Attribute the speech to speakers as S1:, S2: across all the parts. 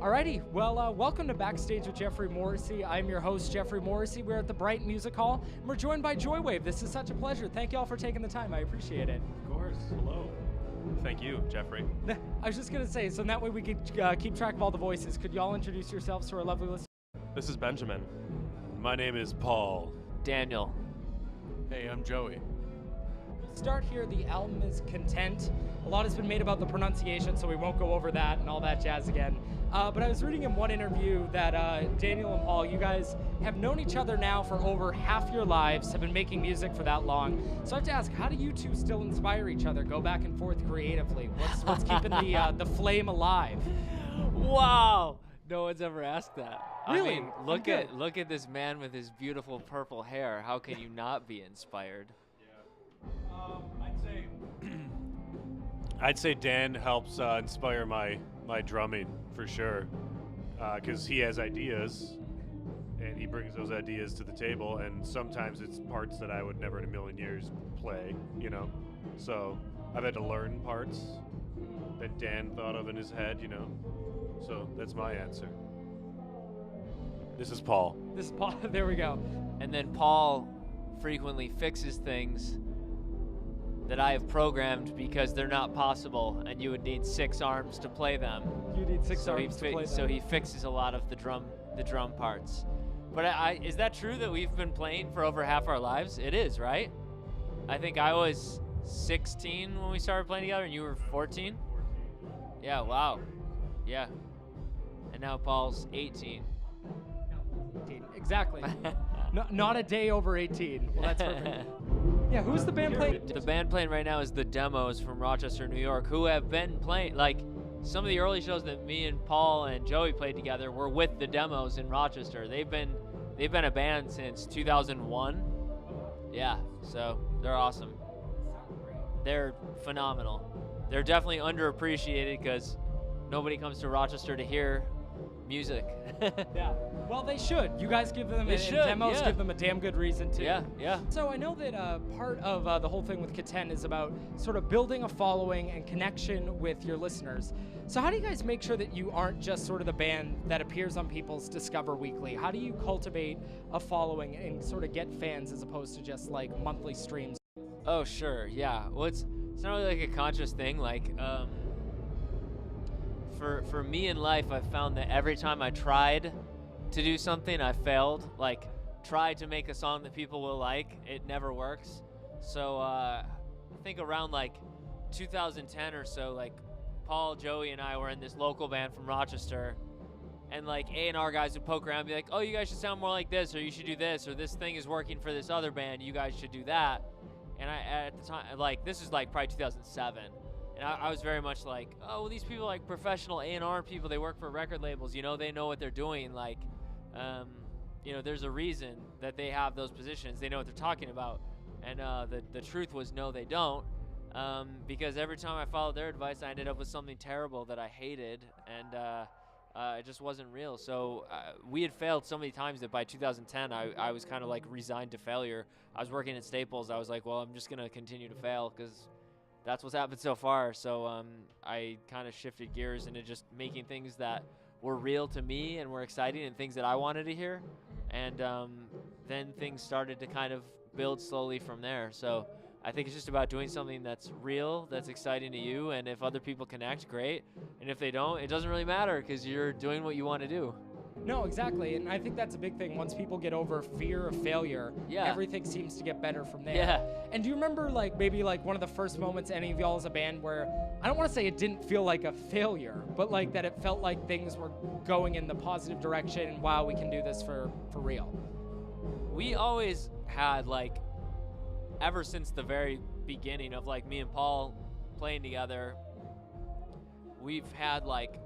S1: Alrighty, well, welcome to Backstage with Geoffrey Morrissey. I'm your host, Geoffrey Morrissey. We're at the Brighton Music Hall, and we're joined by Joywave. This is such a pleasure. Thank you all for taking the time. I appreciate it.
S2: Of course. Hello. Thank you, Geoffrey.
S1: I was just going to say, so that way we could keep track of all the voices. Could you all introduce yourselves to our lovely listeners?
S2: This is Benjamin.
S3: My name is Paul.
S4: Daniel.
S5: Hey, I'm Joey.
S1: Start here. The album is Content. A lot has been made about the pronunciation, so we won't go over that and all that jazz again. But I was reading in one interview that Daniel and Paul, you guys have known each other now for over half your lives, have been making music for that long. So I have to ask, how do you two still inspire each other, go back and forth creatively? What's keeping the flame alive?
S4: Wow. No one's ever asked that.
S1: Really?
S4: I mean, look at this man with his beautiful purple hair. How can you not be inspired?
S3: I'd say Dan helps inspire my drumming for sure, because he has ideas, and he brings those ideas to the table. And sometimes it's parts that I would never in a million years play, you know. So I've had to learn parts that Dan thought of in his head, you know. So that's my answer. This is Paul.
S1: This is Paul. There we go.
S4: And then Paul frequently fixes things that I have programmed because they're not possible, and you would need 6 arms to play them.
S1: You need 6 arms to play them.
S4: So he fixes a lot of the drum parts. But is that true that we've been playing for over half our lives? It is, right? I think I was 16 when we started playing together, and you were 14? Yeah, wow. Yeah. And now Paul's 18.
S1: Exactly. Not a day over 18. Well, that's perfect. Yeah, who's the band playing?
S4: The band playing right now is the Demos from Rochester, New York, who have been playing, like, some of the early shows that me and Paul and Joey played together were with the Demos in Rochester. They've been a band since 2001. Yeah, so they're awesome. They're phenomenal. They're definitely underappreciated because nobody comes to Rochester to hear music.
S1: Yeah. Well, they should. You guys give them Demos give them a damn good reason to.
S4: Yeah.
S1: So I know that part of the whole thing with Content is about sort of building a following and connection with your listeners. So how do you guys make sure that you aren't just sort of the band that appears on people's Discover Weekly? How do you cultivate a following and sort of get fans as opposed to just like monthly streams?
S4: Oh, sure. Yeah. Well, it's not really like a conscious thing. Like, for me in life, I've found that every time I tried to do something, I failed. Like, tried to make a song that people will like, it never works. So I think around like 2010 or so, like Paul, Joey, and I were in this local band from Rochester, and like A&R guys would poke around and be like, oh, you guys should sound more like this, or you should do this, or this thing is working for this other band, you guys should do that. And I, at the time, like, this is like probably 2007. And I was very much like, oh, well, these people are like professional A&R people. They work for record labels. You know, they know what they're doing. Like, you know, there's a reason that they have those positions. They know what they're talking about. And the truth was, no, they don't. Because every time I followed their advice, I ended up with something terrible that I hated. And it just wasn't real. So we had failed so many times that by 2010, I was kind of like resigned to failure. I was working at Staples. I was like, well, I'm just going to continue to fail because that's what's happened so far. So I kind of shifted gears into just making things that were real to me and were exciting and things that I wanted to hear. And then things started to kind of build slowly from there. So I think it's just about doing something that's real, that's exciting to you. And if other people connect, great. And if they don't, it doesn't really matter because you're doing what you want to do.
S1: No, exactly. And I think that's a big thing. Once people get over fear of failure, everything seems to get better from there.
S4: Yeah.
S1: And do you remember like maybe like one of the first moments any of y'all as a band where, I don't want to say it didn't feel like a failure, but like that it felt like things were going in the positive direction and wow, we can do this for real?
S4: We always had like, ever since the very beginning of like me and Paul playing together, we've had like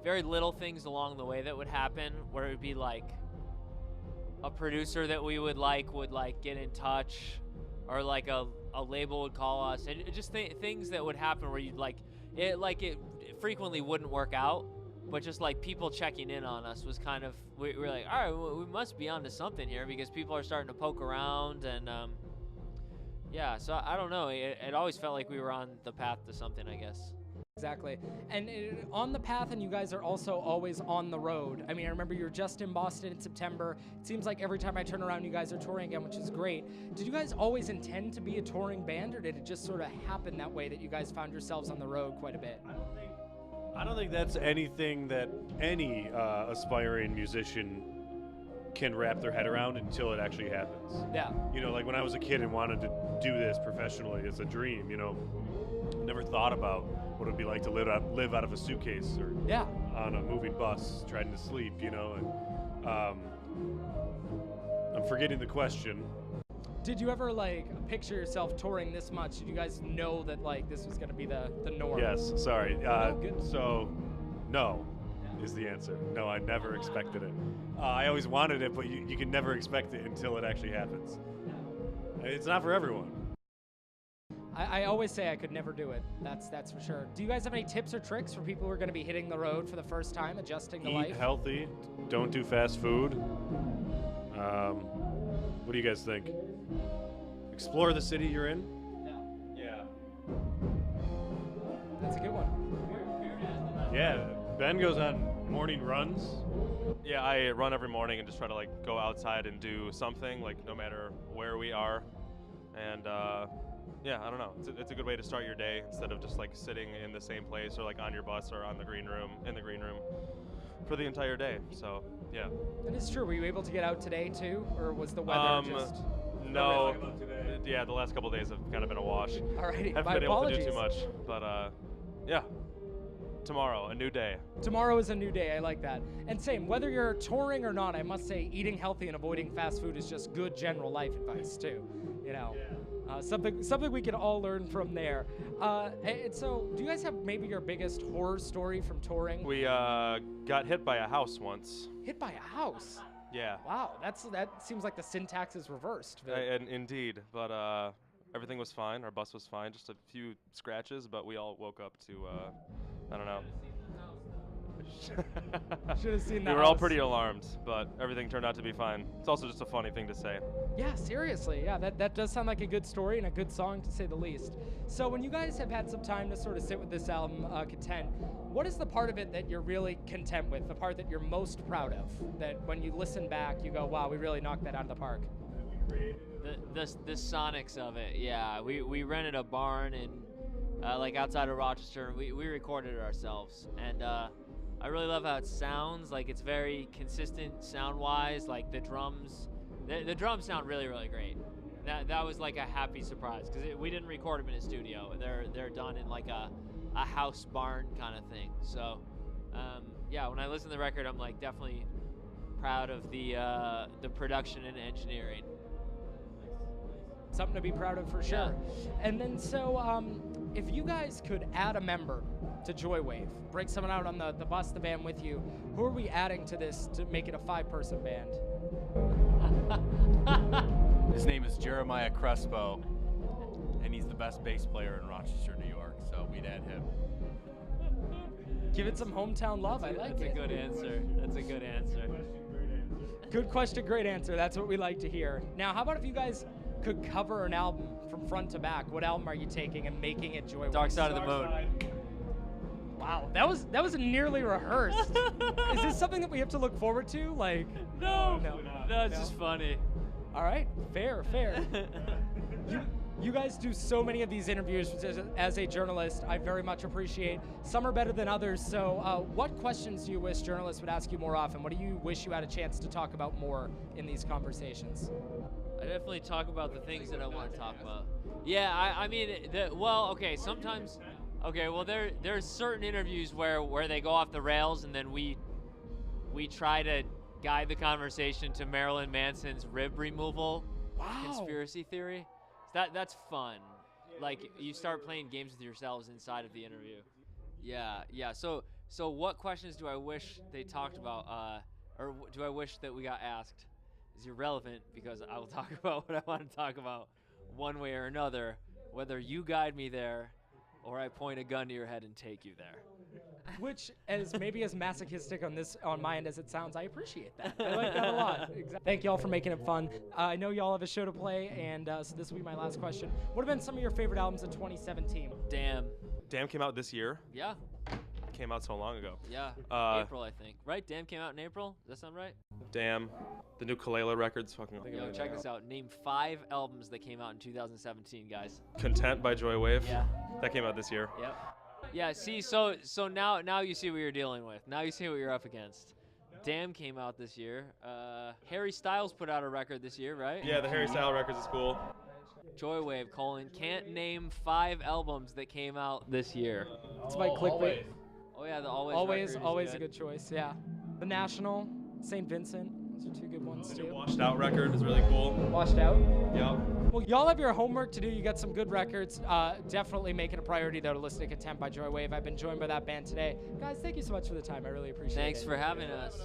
S4: very little things along the way that would happen where it would be like a producer that we would like get in touch, or like a label would call us, and just things that would happen where you'd it frequently wouldn't work out, but just like people checking in on us was kind of, we were like, all right, well, we must be onto something here because people are starting to poke around. And yeah, so I don't know, it always felt like we were on the path to something, I guess.
S1: Exactly. And on the path, and you guys are also always on the road. I mean, I remember you were just in Boston in September. It seems like every time I turn around, you guys are touring again, which is great. Did you guys always intend to be a touring band, or did it just sort of happen that way that you guys found yourselves on the road quite a bit?
S3: I don't think that's anything that any aspiring musician can wrap their head around until it actually happens.
S1: Yeah.
S3: You know, like when I was a kid and wanted to do this professionally, it's a dream, you know. Never thought about what it would be like to live out of a suitcase or
S1: Yeah.
S3: on a moving bus trying to sleep, you know. And I'm forgetting the question.
S1: Did you ever like picture yourself touring this much? Did you guys know that like this was going to be the norm?
S3: Yes, sorry.
S1: Good.
S3: So, no is the answer. No, I never expected it. I always wanted it, but you can never expect it until it actually happens. It's not for everyone.
S1: I always say I could never do it. That's for sure. Do you guys have any tips or tricks for people who are going to be hitting the road for the first time, adjusting to life?
S3: Eat healthy. Don't do fast food. What do you guys think? Explore the city you're in. Yeah.
S1: That's a good one.
S3: Yeah. Ben goes on morning runs.
S2: Yeah, I run every morning and just try to like go outside and do something, like no matter where we are. And yeah, I don't know. It's a good way to start your day instead of just like sitting in the same place or like on your bus or in the green room for the entire day. So yeah.
S1: That is true. Were you able to get out today too, or was the weather just?
S2: No. Yeah, the last couple of days have kind of been a wash.
S1: Alrighty,
S2: Haven't
S1: my
S2: been able
S1: apologies.
S2: to do too much, but yeah. Tomorrow, a new day.
S1: Tomorrow is a new day. I like that. And same, whether you're touring or not, I must say eating healthy and avoiding fast food is just good general life advice too. You know, something we can all learn from there. And so, do you guys have maybe your biggest horror story from touring?
S2: We got hit by a house once.
S1: Hit by a house.
S2: Yeah.
S1: Wow, that seems like the syntax is reversed.
S2: And indeed, but everything was fine. Our bus was fine. Just a few scratches, but we all woke up to I don't know.
S1: Should have seen that.
S2: We were all pretty alarmed, but everything turned out to be fine. It's also just a funny thing to say.
S1: Yeah, seriously. Yeah, that does sound like a good story and a good song, to say the least. So when you guys have had some time to sort of sit with this album, Content, what is the part of it that you're really content with, the part that you're most proud of, that when you listen back, you go, wow, we really knocked that out of the park?
S4: The sonics of it, yeah. We rented a barn in like outside of Rochester, and we recorded it ourselves. And I really love how it sounds. Like it's very consistent sound-wise. Like the drums, the drums sound really, really great. That was like a happy surprise because we didn't record them in a studio. They're done in like a house barn kind of thing. So yeah, when I listen to the record, I'm like definitely proud of the production and engineering.
S1: Something to be proud of for sure. And then so if you guys could add a member to Joywave, bring someone out on the bus, the band with you, who are we adding to this to make it a 5-person band?
S5: His name is Jeremiah Crespo, and he's the best bass player in Rochester, New York, so we'd add him.
S1: Give it some hometown love. I like it.
S4: That's a good answer. That's a good answer.
S1: Good question, great answer. That's what we like to hear. Now, how about if you guys could cover an album from front to back? What album are you taking and making it Joywave?
S4: Dark Side of the Moon.
S1: Wow, that was nearly rehearsed. Is this something that we have to look forward to? Like,
S4: No, it's just funny.
S1: All right, fair. You guys do so many of these interviews as a journalist. I very much appreciate. Some are better than others. So what questions do you wish journalists would ask you more often? What do you wish you had a chance to talk about more in these conversations?
S4: I definitely talk about the things that I want to talk about. Yeah, I mean, sometimes, there's certain interviews where they go off the rails, and then we try to guide the conversation to Marilyn Manson's rib removal conspiracy theory. That's fun. Like, you start playing games with yourselves inside of the interview. Yeah. So what questions do I wish they talked about, or do I wish that we got asked? Is irrelevant because I will talk about what I want to talk about one way or another, whether you guide me there or I point a gun to your head and take you there.
S1: Which, as maybe as masochistic on my end as it sounds, I appreciate that. I like that a lot. Thank you all for making it fun. I know y'all have a show to play, and so this will be my last question. What have been some of your favorite albums of 2017?
S4: Damn.
S2: Damn came out this year.
S4: Yeah.
S2: Came out so long ago.
S4: Yeah. April, I think. Right? Damn came out in April. Does that sound right?
S2: Damn. The new Kalela record's fucking.
S4: Yo, check this out. Name 5 albums that came out in 2017, guys.
S2: Content by Joywave.
S4: Yeah.
S2: That came out this year.
S4: Yep. Yeah. See, so now you see what you're dealing with. Now you see what you're up against. Damn came out this year. Harry Styles put out a record this year, right?
S2: Yeah, the Harry Styles records is cool.
S4: Joywave, can't name 5 albums that came out this year.
S1: It's my clickbait.
S4: Oh yeah, the Always record is
S1: Always a good choice. Yeah. The National, St. Vincent. Those are 2 good ones
S2: The
S1: too.
S2: new Washed Out record is really cool.
S1: Washed Out.
S2: Yep.
S1: Well, y'all have your homework to do. You got some good records. Definitely make it a priority, though, to listen to Content by Joywave. I've been joined by that band today. Guys, thank you so much for the time. I really appreciate it.
S4: Thanks for having us.